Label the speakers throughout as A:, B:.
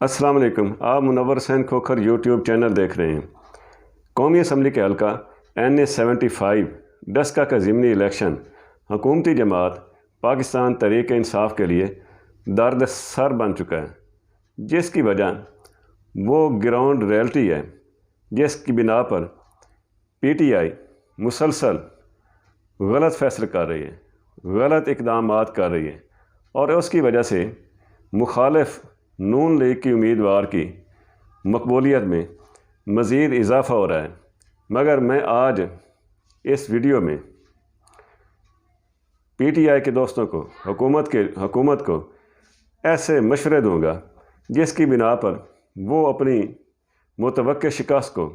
A: السلام علیکم۔ آپ منور حسین کھوکھر یوٹیوب چینل دیکھ رہے ہیں۔ قومی اسمبلی کے حلقہ NA-75 ڈسکا کا ضمنی الیکشن حکومتی جماعت پاکستان تحریک انصاف کے لیے درد سر بن چکا ہے، جس کی وجہ وہ گراؤنڈ ریئلٹی ہے جس کی بنا پر PTI مسلسل غلط فیصلے کر رہی ہے، غلط اقدامات کر رہی ہے، اور اس کی وجہ سے مخالف نون لیگ کی امیدوار کی مقبولیت میں مزید اضافہ ہو رہا ہے۔ مگر میں آج اس ویڈیو میں PTI کے دوستوں کو حکومت کو ایسے مشورے دوں گا جس کی بنا پر وہ اپنی متوقع شکست کو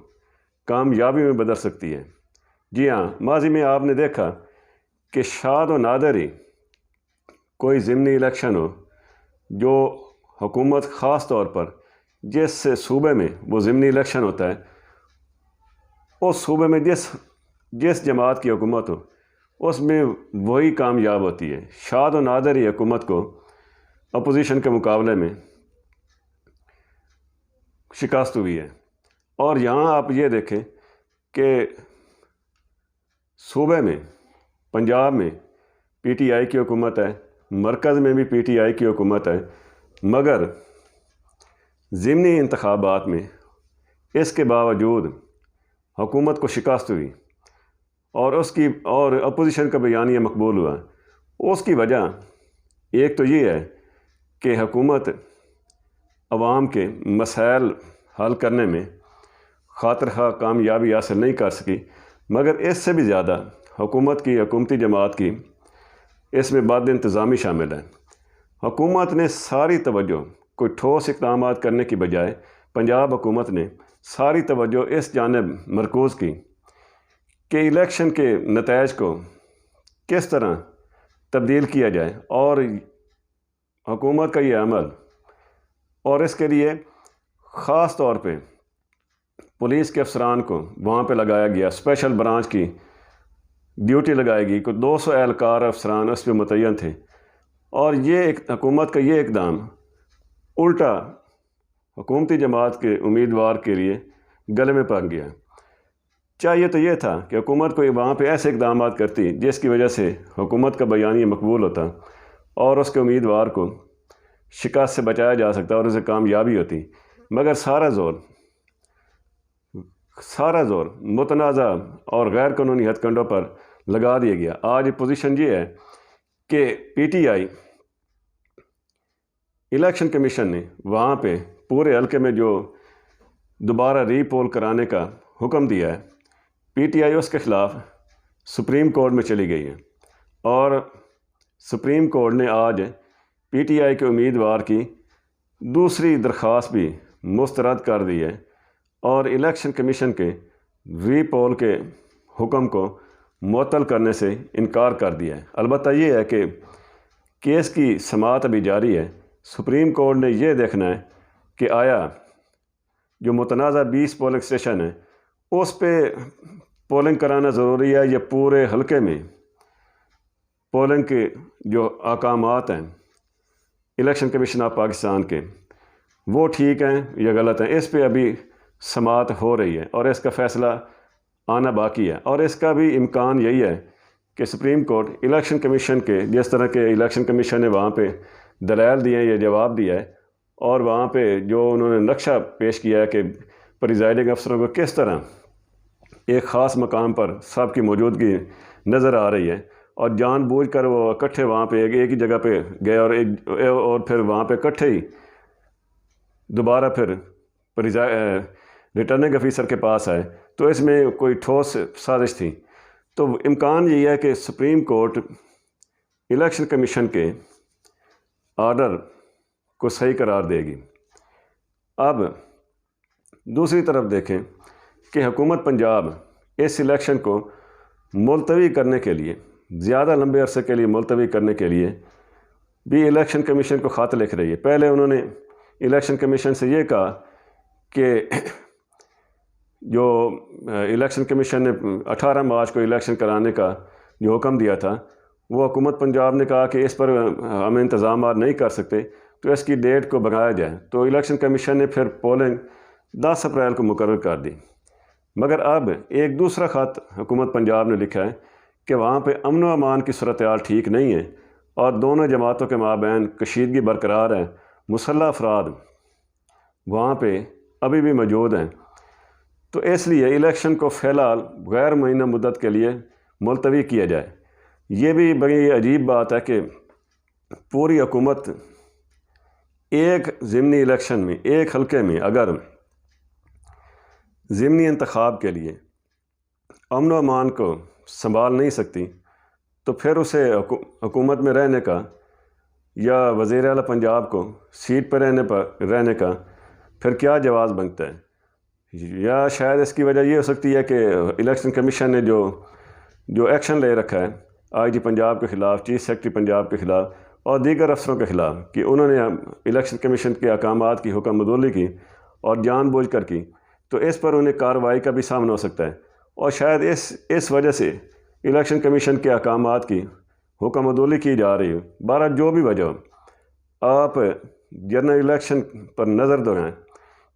A: کامیابی میں بدل سکتی ہے۔ جی ہاں، ماضی میں آپ نے دیکھا کہ شاد و نادر ہی کوئی ضمنی الیکشن ہو جو حکومت خاص طور پر جس صوبے میں وہ ضمنی الیکشن ہوتا ہے، اس صوبے میں جس جماعت کی حکومت ہو اس میں وہی کامیاب ہوتی ہے۔ شاد و نادر ہی حکومت کو اپوزیشن کے مقابلے میں شکست ہوئی ہے۔ اور یہاں آپ یہ دیکھیں کہ صوبے میں پنجاب میں PTI کی حکومت ہے، مرکز میں بھی PTI کی حکومت ہے، مگر ضمنی انتخابات میں اس کے باوجود حکومت کو شکست ہوئی اور اپوزیشن کا بیانیہ مقبول ہوا۔ اس کی وجہ ایک تو یہ ہے کہ حکومت عوام کے مسائل حل کرنے میں خاطر خواہ کامیابی حاصل نہیں کر سکی، مگر اس سے بھی زیادہ حکومتی جماعت کی اس میں بد انتظامی شامل ہے۔ حکومت نے ساری توجہ کوئی ٹھوس اقدامات کرنے کی بجائے پنجاب حکومت نے ساری توجہ اس جانب مرکوز کی کہ الیکشن کے نتائج کو کس طرح تبدیل کیا جائے، اور حکومت کا یہ عمل، اور اس کے لیے خاص طور پہ پولیس کے افسران کو وہاں پہ لگایا گیا، اسپیشل برانچ کی ڈیوٹی لگائی گئی، کوئی 200 اہلکار افسران اس پہ متعین تھے، اور یہ حکومت کا یہ اقدام الٹا حکومتی جماعت کے امیدوار کے لیے گلے میں پڑ گیا۔ چاہیے تو یہ تھا کہ حکومت کو وہاں پہ ایسے اقدامات کرتی جس کی وجہ سے حکومت کا بیانیہ مقبول ہوتا اور اس کے امیدوار کو شکست سے بچایا جا سکتا اور اسے کامیابی ہوتی، مگر سارا زور متنازع اور غیر قانونی ہتھ کنڈوں پر لگا دیا گیا۔ آج پوزیشن یہ ہے کہ PTI الیکشن کمیشن نے وہاں پہ پورے حلقے میں جو دوبارہ ری پول کرانے کا حکم دیا ہے، PTI اس کے خلاف سپریم کورٹ میں چلی گئی ہے، اور سپریم کورٹ نے آج PTI کے امیدوار کی دوسری درخواست بھی مسترد کر دی ہے اور الیکشن کمیشن کے ری پول کے حکم کو معطل کرنے سے انکار کر دیا ہے۔ البتہ یہ ہے کہ کیس کی سماعت ابھی جاری ہے۔ سپریم کورٹ نے یہ دیکھنا ہے کہ آیا جو متنازع 20 پولنگ اسٹیشن ہیں اس پہ پولنگ کرانا ضروری ہے یا پورے حلقے میں پولنگ کے جو احکامات ہیں الیکشن کمیشن آف پاکستان کے وہ ٹھیک ہیں یا غلط ہیں۔ اس پہ ابھی سماعت ہو رہی ہے اور اس کا فیصلہ آنا باقی ہے، اور اس کا بھی امکان یہی ہے کہ سپریم کورٹ الیکشن کمیشن کے جس طرح کے الیکشن کمیشن نے وہاں پہ دلائل دیے ہیں یا جواب دیا ہے، اور وہاں پہ جو انہوں نے نقشہ پیش کیا ہے کہ پریزائڈنگ افسروں کو کس طرح ایک خاص مقام پر سب کی موجودگی نظر آ رہی ہے، اور جان بوجھ کر وہ اکٹھے وہاں پہ ایک ہی جگہ پہ گئے اور پھر وہاں پہ اکٹھے ہی دوبارہ پھر ریٹرننگ آفیسر کے پاس آئے، تو اس میں کوئی ٹھوس سازش تھی۔ تو امکان یہ ہے کہ سپریم کورٹ الیکشن کمیشن کے آرڈر کو صحیح قرار دے گی۔ اب دوسری طرف دیکھیں کہ حکومت پنجاب اس الیکشن کو ملتوی کرنے کے لیے، زیادہ لمبے عرصے کے لیے ملتوی کرنے کے لیے بھی الیکشن کمیشن کو خط لکھ رہی ہے۔ پہلے انہوں نے الیکشن کمیشن سے یہ کہا کہ جو الیکشن کمیشن نے 18 مارچ کو الیکشن کرانے کا جو حکم دیا تھا، وہ حکومت پنجاب نے کہا کہ اس پر ہم انتظامات نہیں کر سکتے، تو اس کی ڈیٹ کو بڑھایا جائے، تو الیکشن کمیشن نے پھر پولنگ 10 اپریل کو مقرر کر دی۔ مگر اب ایک دوسرا خط حکومت پنجاب نے لکھا ہے کہ وہاں پہ امن و امان کی صورتحال ٹھیک نہیں ہے اور دونوں جماعتوں کے مابین کشیدگی برقرار ہے، مسلح افراد وہاں پہ ابھی بھی موجود ہیں، تو اس لیے الیکشن کو فی الحال غیر معینہ مدت کے لیے ملتوی کیا جائے۔ یہ بھی بڑی عجیب بات ہے کہ پوری حکومت ایک ضمنی الیکشن میں، ایک حلقے میں اگر ضمنی انتخاب کے لیے امن و امان کو سنبھال نہیں سکتی تو پھر اسے حکومت میں رہنے کا یا وزیر اعلیٰ پنجاب کو سیٹ پر رہنے کا پھر کیا جواز بنتا ہے؟ یا شاید اس کی وجہ یہ ہو سکتی ہے کہ الیکشن کمیشن نے جو ایکشن لے رکھا ہے آئی جی پنجاب کے خلاف، چیف سیکرٹری پنجاب کے خلاف اور دیگر افسروں کے خلاف، کہ انہوں نے الیکشن کمیشن کے احکامات کی حکم عدولی کی اور جان بوجھ کر کی، تو اس پر انہیں کارروائی کا بھی سامنا ہو سکتا ہے، اور شاید اس وجہ سے الیکشن کمیشن کے احکامات کی حکم عدولی کی جا رہی ہے۔ بہرحال جو بھی وجہ ہو، آپ جنرل الیکشن پر نظر دو ہیں،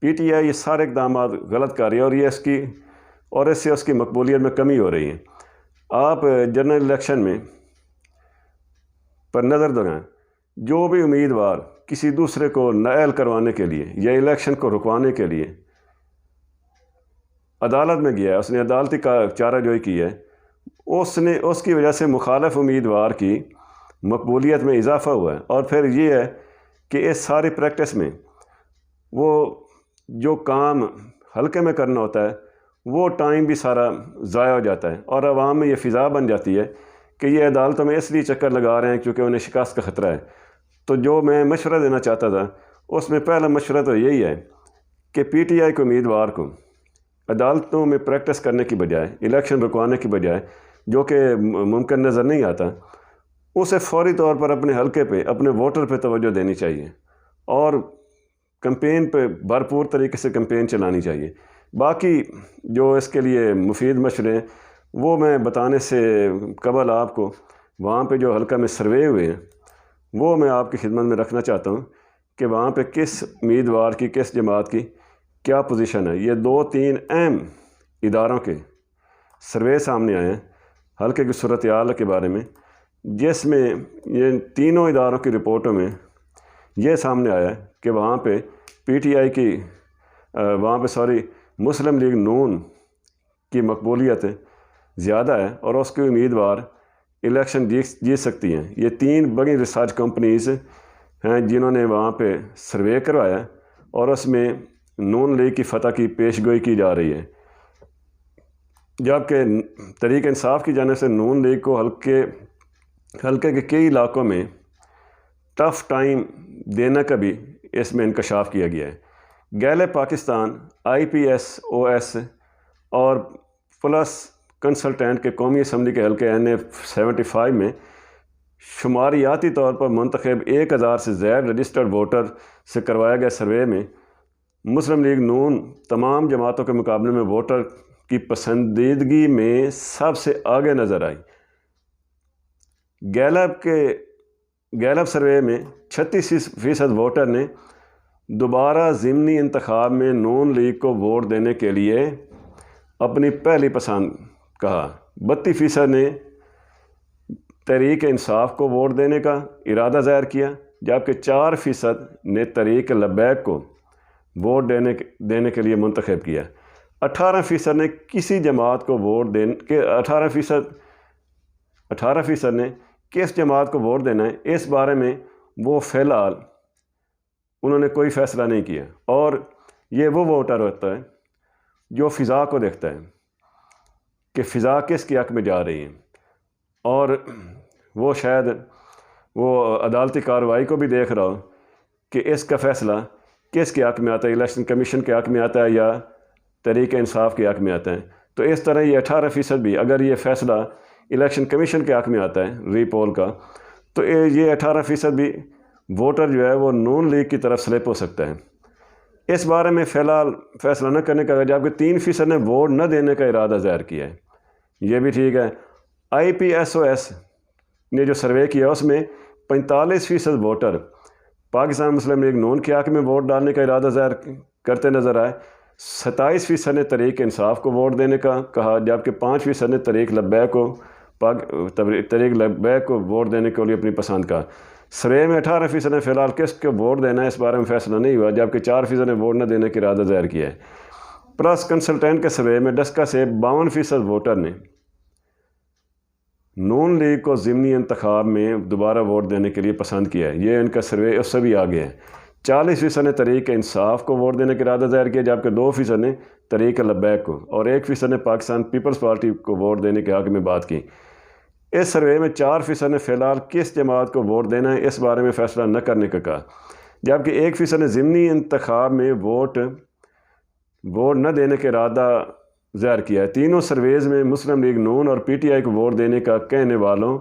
A: پی ٹی آئی یہ سارے اقدامات غلط کر رہی ہے اور اس سے اس کی مقبولیت میں کمی ہو رہی ہے۔ آپ جنرل الیکشن میں پر نظر دو ہیں، جو بھی امیدوار کسی دوسرے کو نااہل کروانے کے لیے یا الیکشن کو رکوانے کے لیے عدالت میں گیا ہے، اس نے عدالتی چارہ جوئی کی ہے، اس کی وجہ سے مخالف امیدوار کی مقبولیت میں اضافہ ہوا ہے۔ اور پھر یہ ہے کہ اس ساری پریکٹس میں وہ جو کام حلقے میں کرنا ہوتا ہے وہ ٹائم بھی سارا ضائع ہو جاتا ہے، اور عوام میں یہ فضا بن جاتی ہے کہ یہ عدالتوں میں اس لیے چکر لگا رہے ہیں کیونکہ انہیں شکست کا خطرہ ہے۔ تو جو میں مشورہ دینا چاہتا تھا اس میں پہلا مشورہ تو یہی ہے کہ پی ٹی آئی کے امیدوار کو عدالتوں میں پریکٹس کرنے کی بجائے، الیکشن رکوانے کی بجائے، جو کہ ممکن نظر نہیں آتا، اسے فوری طور پر اپنے حلقے پہ، اپنے ووٹر پہ توجہ دینی چاہیے اور کمپین پہ بھرپور طریقے سے کمپین چلانی چاہیے۔ باقی جو اس کے لیے مفید مشورے ہیں وہ میں بتانے سے قبل آپ کو وہاں پہ جو حلقہ میں سروے ہوئے ہیں وہ میں آپ کی خدمت میں رکھنا چاہتا ہوں کہ وہاں پہ کس امیدوار کی، کس جماعت کی کیا پوزیشن ہے۔ یہ 2-3 اہم اداروں کے سروے سامنے آئے ہیں حلقے کی صورتحال کے بارے میں، جس میں یہ تینوں اداروں کی رپورٹوں میں یہ سامنے آیا ہے کہ وہاں پہ پی ٹی آئی کی مسلم لیگ نون کی مقبولیت زیادہ ہے اور اس کے امیدوار الیکشن جیت سکتی ہیں۔ یہ 3 بڑی ریسرچ کمپنیز ہیں جنہوں نے وہاں پہ سروے کروایا اور اس میں نون لیگ کی فتح کی پیش گوئی کی جا رہی ہے، جبکہ تحریک انصاف کی جانب سے نون لیگ کو حلقے کے کئی علاقوں میں ٹف ٹائم دینے کا بھی اس میں انکشاف کیا گیا ہے۔ گیلپ پاکستان، IPSOS اور پلس کنسلٹنٹ کے قومی اسمبلی کے حلقے NA-75 میں شماریاتی طور پر منتخب 1000 سے زائد رجسٹرڈ ووٹر سے کروایا گیا سروے میں مسلم لیگ نون تمام جماعتوں کے مقابلے میں ووٹر کی پسندیدگی میں سب سے آگے نظر آئی۔ گیلپ سروے میں 36% ووٹر نے دوبارہ ضمنی انتخاب میں نون لیگ کو ووٹ دینے کے لیے اپنی پہلی پسند کہا، 32% نے تحریک انصاف کو ووٹ دینے کا ارادہ ظاہر کیا، جبکہ 4% نے تحریک لبیک کو ووٹ دینے کے لیے منتخب کیا۔ 18% نے کسی جماعت کو ووٹ دینے کے 18% نے کس جماعت کو ووٹ دینا ہے اس بارے میں وہ فی الحال انہوں نے کوئی فیصلہ نہیں کیا، اور یہ وہ ووٹر ہوتا ہے جو فضا کو دیکھتا ہے کہ فضا کس کے حق میں جا رہی ہے، اور وہ شاید وہ عدالتی کارروائی کو بھی دیکھ رہا ہو کہ اس کا فیصلہ کس کے حق میں آتا ہے، الیکشن کمیشن کے حق میں آتا ہے یا تحریک انصاف کے حق میں آتا ہے۔ تو اس طرح یہ 18% بھی اگر یہ فیصلہ الیکشن کمیشن کے حق میں آتا ہے ری پول کا، تو یہ 18% بھی ووٹر جو ہے وہ نون لیگ کی طرف سلپ ہو سکتا ہے۔ اس بارے میں فی الحال فیصلہ نہ کرنے کا، جبکہ 3% نے ووٹ نہ دینے کا ارادہ ظاہر کیا ہے، یہ بھی ٹھیک ہے۔ IPSOS نے جو سروے کیا اس میں 45% ووٹر پاکستان مسلم لیگ نون کے حق میں ووٹ ڈالنے کا ارادہ ظاہر کرتے نظر آئے۔ 27% نے تحریک انصاف کو ووٹ دینے کا کہا، جبکہ 5% نے تحریک لبیک کو ووٹ دینے کے لیے اپنی پسند کا۔ سروے میں 18% نے فی الحال کس کو ووٹ دینا ہے اس بارے میں فیصلہ نہیں ہوا، جبکہ 4% نے ووٹ نہ دینے کا ارادہ ظاہر کیا ہے۔ پریس کنسلٹنٹ کے سروے میں ڈسکا سے 52% ووٹر نے نون لیگ کو ضمنی انتخاب میں دوبارہ ووٹ دینے کے لیے پسند کیا ہے۔ یہ ان کا سروے اس سے بھی آگے ہے۔ 40% نے تحریک انصاف کو ووٹ دینے کا ارادہ ظاہر کیا، جبکہ 2% نے تحریک لبیک کو اور 1% نے پاکستان پیپلز پارٹی کو ووٹ دینے کے حق میں بات کی۔ اس سروے میں 4% نے فی الحال کس جماعت کو ووٹ دینا ہے اس بارے میں فیصلہ نہ کرنے کا کہا، جبکہ 1% نے ضمنی انتخاب میں ووٹ نہ دینے کا ارادہ ظاہر کیا ہے۔ تینوں سرویز میں مسلم لیگ نون اور پی ٹی آئی کو ووٹ دینے کا کہنے والوں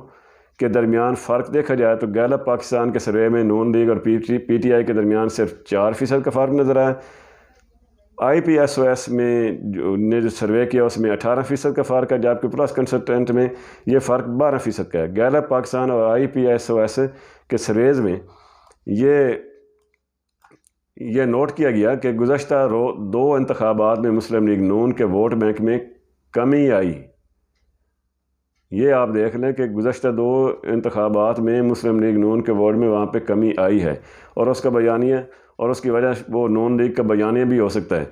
A: کے درمیان فرق دیکھا جائے تو گیلپ پاکستان کے سروے میں نون لیگ اور پی ٹی آئی کے درمیان صرف 4% کا فرق نظر آیا۔ IPSOS نے جو سروے کیا اس میں 18% کا فرق ہے، جبکہ پریس کنسلٹنٹ میں یہ فرق 12% کا ہے۔ گیلپ پاکستان اور IPSOS کے سرویز میں یہ نوٹ کیا گیا کہ گزشتہ 2 انتخابات میں مسلم لیگ نون کے ووٹ بینک میں کمی آئی۔ یہ آپ دیکھ لیں کہ گزشتہ 2 انتخابات میں مسلم لیگ نون کے ووٹ میں وہاں پہ کمی آئی ہے، اور اس کا بیانیہ اور اس کی وجہ وہ نون لیگ کا بیانیہ بھی ہو سکتا ہے،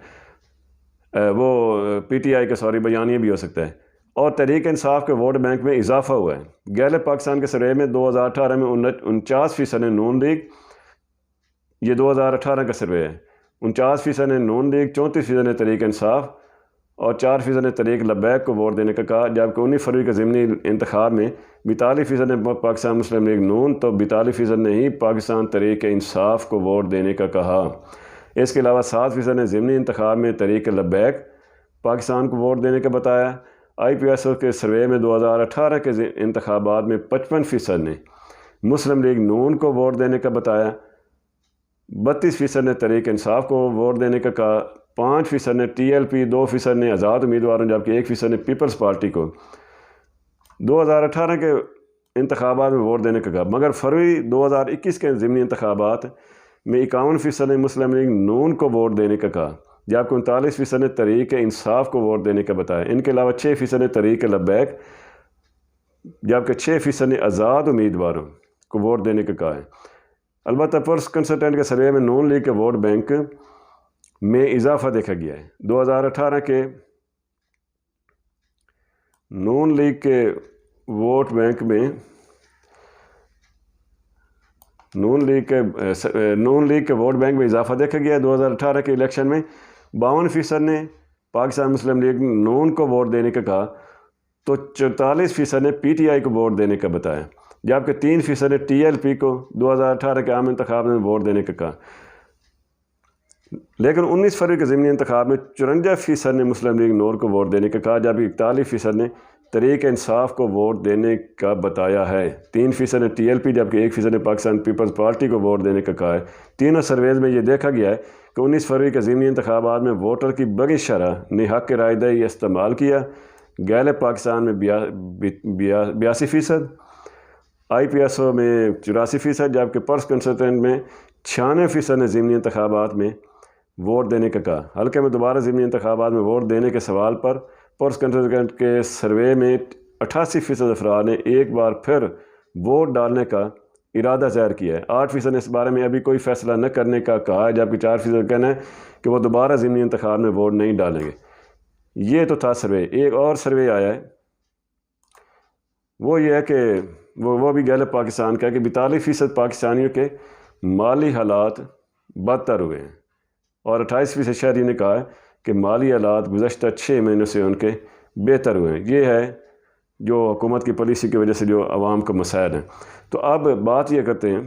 A: وہ PTI کا بیانیہ بھی ہو سکتا ہے، اور تحریک انصاف کے ووٹ بینک میں اضافہ ہوا ہے۔ گیلپ پاکستان کے سروے میں 2018 میں 49% نے نون لیگ، یہ 2018 کا سروے ہے، 49% نے نون لیگ، 34% نے تحریک انصاف اور 4% نے تحریک لبیک کو ووٹ دینے کا کہا، جبکہ 19 فروری کے ضمنی انتخاب میں 42% نے پاکستان مسلم لیگ نون تو 42% نے ہی پاکستان تحریک انصاف کو ووٹ دینے کا کہا۔ اس کے علاوہ 7% نے ضمنی انتخاب میں تحریک لبیک پاکستان کو ووٹ دینے کا بتایا۔ IPSOS کے سروے میں 2018 کے انتخابات میں 55% نے مسلم لیگ نون کو ووٹ دینے کا بتایا، 32% نے تحریک انصاف کو ووٹ دینے کا کہا، 5% نے TLP، 2% نے آزاد امیدواروں، جبکہ 1% نے پیپلز پارٹی کو 2018 کے انتخابات میں ووٹ دینے کا کہا۔ مگر فروری 2021 کے ضمنی انتخابات میں 51% نے مسلم لیگ نون کو ووٹ دینے کا کہا، جبکہ 39% نے تحریک انصاف کو ووٹ دینے کا بتایا۔ ان کے علاوہ 6% نے تحریک لبیک، جبکہ 6% نے آزاد امیدواروں کو ووٹ دینے کا کہا ہے۔ البتہ پریس کنسلٹنٹ کے سروے میں نون لیگ کے ووٹ بینک میں اضافہ دیکھا گیا ہے۔ 2018 کے نون لیگ کے ووٹ بینک میں نون لیگ کے ووٹ بینک میں اضافہ دیکھا گیا ہے۔ 2018 کے الیکشن میں 52% نے پاکستان مسلم لیگ نون کو ووٹ دینے کا کہا تو 44% نے PTI کو ووٹ دینے کا بتایا، جبکہ 3% نے TLP کو 2018 کے عام انتخاب میں ووٹ دینے کا کہا۔ لیکن 19 فروری کے ضمنی انتخاب میں 54% نے مسلم لیگ نون کو ووٹ دینے کا کہا، جبکہ 41% نے تحریک انصاف کو ووٹ دینے کا بتایا ہے۔ 3% نے TLP، جبکہ 1% نے پاکستان پیپلز پارٹی کو ووٹ دینے کا کہا ہے۔ تینوں سرویز میں یہ دیکھا گیا ہے کہ 19 فروری کے ضمنی انتخابات میں ووٹر کی بڑی شرح نے حق رائے دہی استعمال کیا۔ گیلپ پاکستان میں 82%، IPSO میں 84%، جبکہ پریس کنسلٹنٹ میں 96% نے ضمنی انتخابات میں ووٹ دینے کا کہا۔ حلقے میں دوبارہ ضمنی انتخابات میں ووٹ دینے کے سوال پر پریس کنسلٹنٹ کے سروے میں 88% افراد نے ایک بار پھر ووٹ ڈالنے کا ارادہ ظاہر کیا ہے۔ 8% نے اس بارے میں ابھی کوئی فیصلہ نہ کرنے کا کہا ہے، جبکہ 4% کہنا ہے کہ وہ دوبارہ ضمنی انتخاب میں ووٹ نہیں ڈالیں گے۔ یہ تو تھا سروے۔ ایک اور سروے آیا ہے، وہ یہ ہے کہ وہ بھی گیلپ پاکستان کا ہے کہ 42% پاکستانیوں کے مالی حالات بدتر ہوئے ہیں، اور 28% شہری نے کہا ہے کہ مالی حالات گزشتہ 6 مہینوں سے ان کے بہتر ہوئے ہیں۔ یہ ہے جو حکومت کی پالیسی کی وجہ سے جو عوام کو مسائل ہیں۔ تو اب بات یہ کرتے ہیں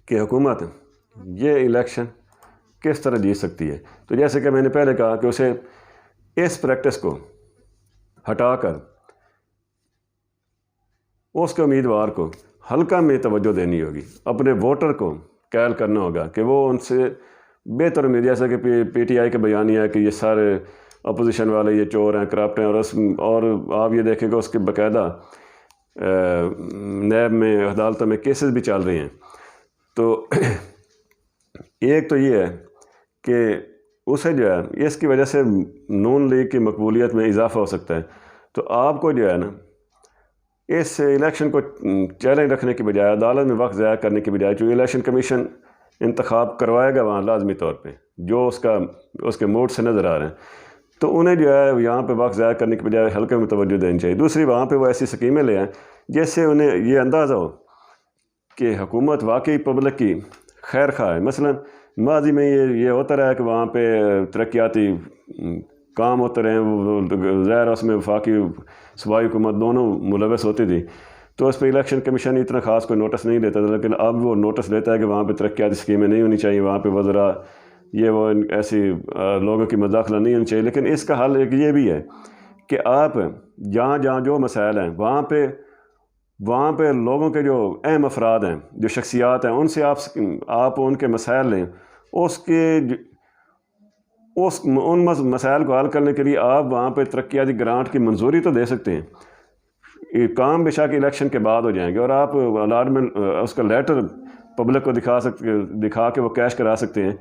A: کہ حکومت یہ الیکشن کس طرح جیت سکتی ہے۔ تو جیسے کہ میں نے پہلے کہا کہ اسے اس پریکٹس کو ہٹا کر اس کے امیدوار کو حلقہ میں توجہ دینی ہوگی، اپنے ووٹر کو قائل کرنا ہوگا کہ وہ ان سے بہتر امید، جیسا کہ PTI کا بیانیہ ہے کہ یہ سارے اپوزیشن والے یہ چور ہیں، کرپٹ ہیں، اور آپ یہ دیکھیں کہ اس کے باقاعدہ نیب میں، عدالتوں میں کیسز بھی چل رہے ہیں۔ تو ایک تو یہ ہے کہ اسے جو ہے اس کی وجہ سے نون لیگ کی مقبولیت میں اضافہ ہو سکتا ہے. تو آپ کو جو ہے نا اس الیکشن کو چیلنج رکھنے کی بجائے، عدالت میں وقت ضائع کرنے کی بجائے، جو الیکشن کمیشن انتخاب کروائے گا وہاں لازمی طور پہ جو اس کے موڈ سے نظر آ رہے ہیں، تو انہیں جو ہے یہاں پہ وقت ضائع کرنے کی بجائے حلقے میں توجہ دینی چاہیے. دوسری، وہاں پہ وہ ایسی اسکیمیں لے آئیں جس سے انہیں یہ اندازہ ہو کہ حکومت واقعی پبلک کی خیر خواہ ہے. مثلا ماضی میں یہ ہوتا رہا ہے کہ وہاں پہ ترقیاتی کام ہوتے رہے، وہ ظاہر اس میں وفاقی صوبائی حکومت دونوں ملوث ہوتی تھی، تو اس پہ الیکشن کمیشن اتنا خاص کوئی نوٹس نہیں لیتا تھا. لیکن اب وہ نوٹس لیتا ہے کہ وہاں پہ ترقیاتی اسکیمیں نہیں ہونی چاہیے، وہاں پہ وزراء یہ وہ ایسی لوگوں کی مداخلت نہیں ہونی چاہیے. لیکن اس کا حل ایک یہ بھی ہے کہ آپ جہاں جہاں جو مسائل ہیں وہاں پہ لوگوں کے جو اہم افراد ہیں، جو شخصیات ہیں، ان سے آپ ان کے مسائل لیں. ان مسائل کو حل کرنے کے لیے آپ وہاں پہ ترقیاتی گرانٹ کی منظوری تو دے سکتے ہیں. کام بے شک الیکشن کے بعد ہو جائیں گے، اور آپ الاٹمنٹ اس کا لیٹر پبلک کو دکھا کے وہ کیش کرا سکتے ہیں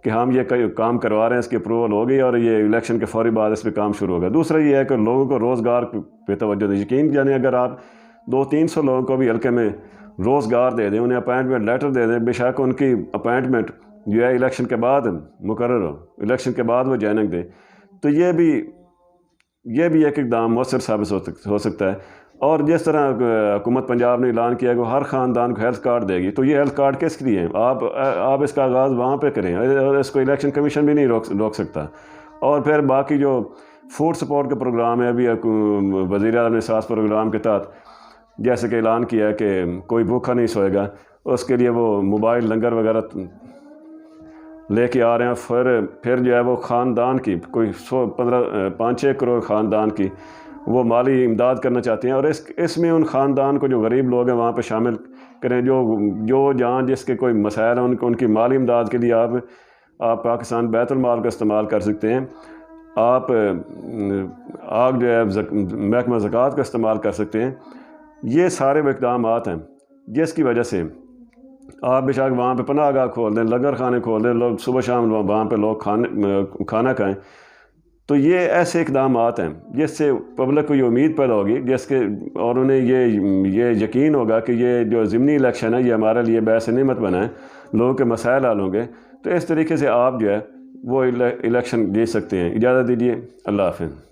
A: کہ ہم یہ کام کروا رہے ہیں، اس کی اپروول ہو گئی اور یہ الیکشن کے فوری بعد اس پہ کام شروع ہوگا. دوسرا یہ ہے کہ لوگوں کو روزگار پہ توجہ دیں. یقین جانیں اگر آپ 200-300 لوگوں کو بھی حلقے میں روزگار دے دیں، انہیں اپائنٹمنٹ لیٹر دے دیں، بے شک ان کی اپائنٹمنٹ جو ہے الیکشن کے بعد مقرر ہو، الیکشن کے بعد وہ جوائننگ دیں، تو یہ بھی ایک اقدام مؤثر ثابت ہو سکتا ہے. اور جس طرح حکومت پنجاب نے اعلان کیا کہ وہ ہر خاندان کو ہیلتھ کارڈ دے گی، تو یہ ہیلتھ کارڈ کس لیے ہیں؟ آپ اس کا آغاز وہاں پہ کریں، اور اس کو الیکشن کمیشن بھی نہیں روک سکتا. اور پھر باقی جو فوڈ سپورٹ کا پروگرام ہے، ابھی وزیر اعظم نے ساس پروگرام کے تحت جیسے کہ اعلان کیا ہے کہ کوئی بھوکا نہیں سوئے گا، اس کے لیے وہ موبائل لنگر وغیرہ لے کے آ رہے ہیں. پھر جو ہے وہ خاندان کی کوئی 5-6 کروڑ خاندان کی وہ مالی امداد کرنا چاہتے ہیں، اور اس میں ان خاندان کو جو غریب لوگ ہیں وہاں پہ شامل کریں، جو جہاں جس کے کوئی مسائل ہیں ان کی مالی امداد کے لیے آپ پاکستان بیت المال کا استعمال کر سکتے ہیں. آپ جو ہے محکمہ زکوٰۃ کا استعمال کر سکتے ہیں. یہ سارے وہ اقدامات ہیں جس کی وجہ سے آپ بے شک وہاں پہ پناہ گاہ کھول دیں، لنگر خانے کھول دیں، لوگ صبح شام وہاں پہ لوگ کھانا کھائیں. تو یہ ایسے اقدامات ہیں جس سے پبلک کو یہ امید پیدا ہوگی، اور انہیں یہ یقین ہوگا کہ یہ جو ضمنی الیکشن ہے یہ ہمارے لیے باعث نعمت بنا ہے، لوگوں کے مسائل حل ہوں گے. تو اس طریقے سے آپ جو ہے وہ الیکشن جیت سکتے ہیں. اجازت دیجیے، اللہ حافظ.